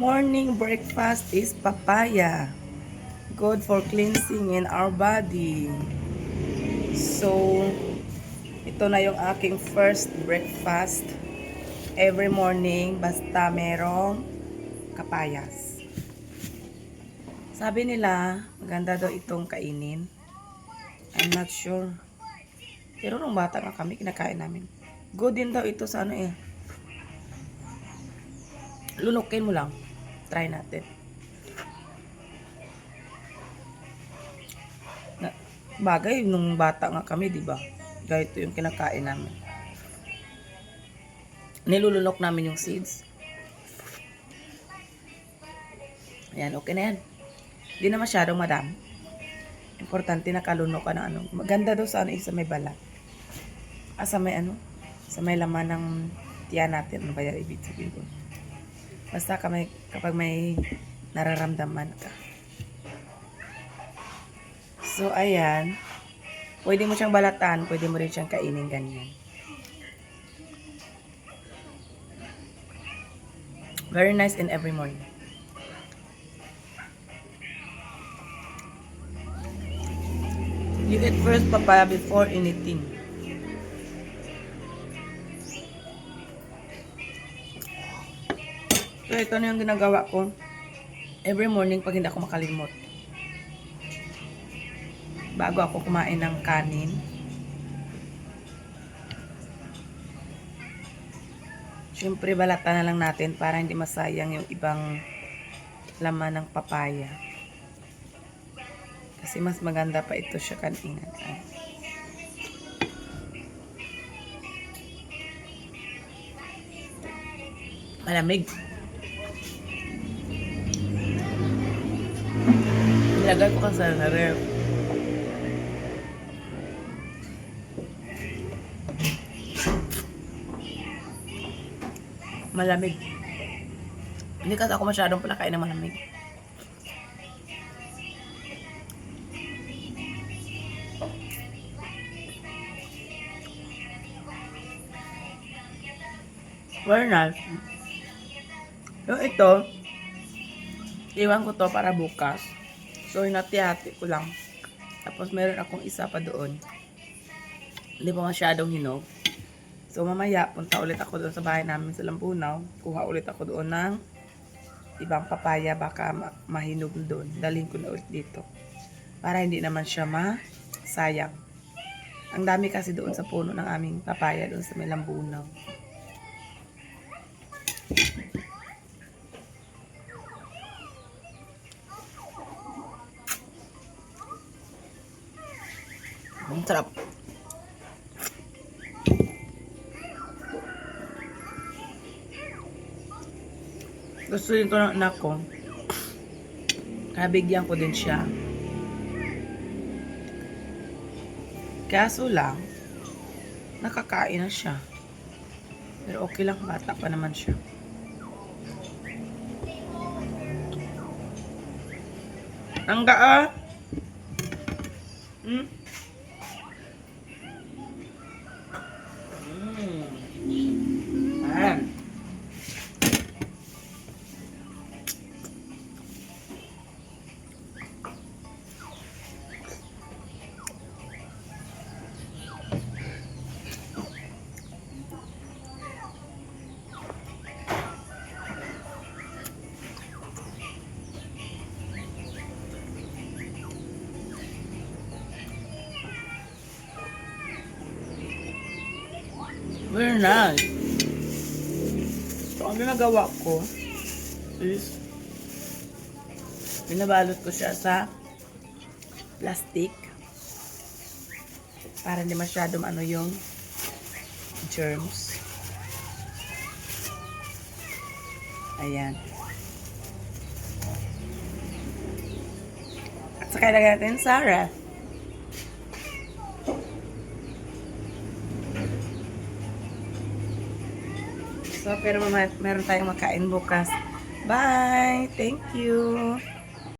Morning breakfast is papaya. Good for cleansing in our body. So, ito na yung aking first breakfast every morning basta merong kapayas. Sabi nila, maganda daw itong kainin. I'm not sure. Pero nung bata nga kami, kinakain namin. Good din daw ito sa ano eh. Lunukin mo lang. Try natin. Bagay nung bata nga kami, di ba? Ganito yung kinakain namin. Nilulunok namin yung seeds. Ayan, okay na yan. Hindi na masyadong madami. Importante na kalunok ka ng ano. Maganda daw sa ano sa may balat. Sa may ano? Sa may laman ng tiyan natin. Ano ba yan ibig sabihin ko? Basta kapag may nararamdaman ka. So, ayan. Pwede mo siyang balatan. Pwede mo rin siyang kainin ganyan. Very nice in every morning. You eat first papaya before anything. So, ito na yung ginagawa ko. Every morning pag hindi ako makalimot. Bago ako kumain ng kanin. Siyempre, balatan na lang natin para hindi masayang yung ibang laman ng papaya. Kasi mas maganda pa ito siya kainin. Malamig. Nilagay ko kasi sa ref. Malamig. Hindi kasi ako masyadong palakain ng malamig. Very nice. Yung ito, iwan ko to para bukas. So, hinati-hati ko lang. Tapos, meron akong isa pa doon. Hindi pa masyadong hinog. So, mamaya, punta ulit ako doon sa bahay namin sa Lambunaw. Kuha ulit ako doon ng ibang papaya. Baka mahinog doon. Dalhin ko na ulit dito. Para hindi naman siya masayang. Ang dami kasi doon sa puno ng aming papaya doon sa may Lambunaw. Ang sarap. Gusto rin ito ng anak ko. Kaya bigyan ko din siya. Kaso lang, nakakain na siya. Pero okay lang, bata pa naman siya. Ang gaa. Very nice. So, ang ginagawa ko is binabalot ko siya sa plastic para hindi masyadong ano yung germs. Ayan. At saka ilagay natin sa ref. So, pero meron tayong makain bukas. Bye! Thank you!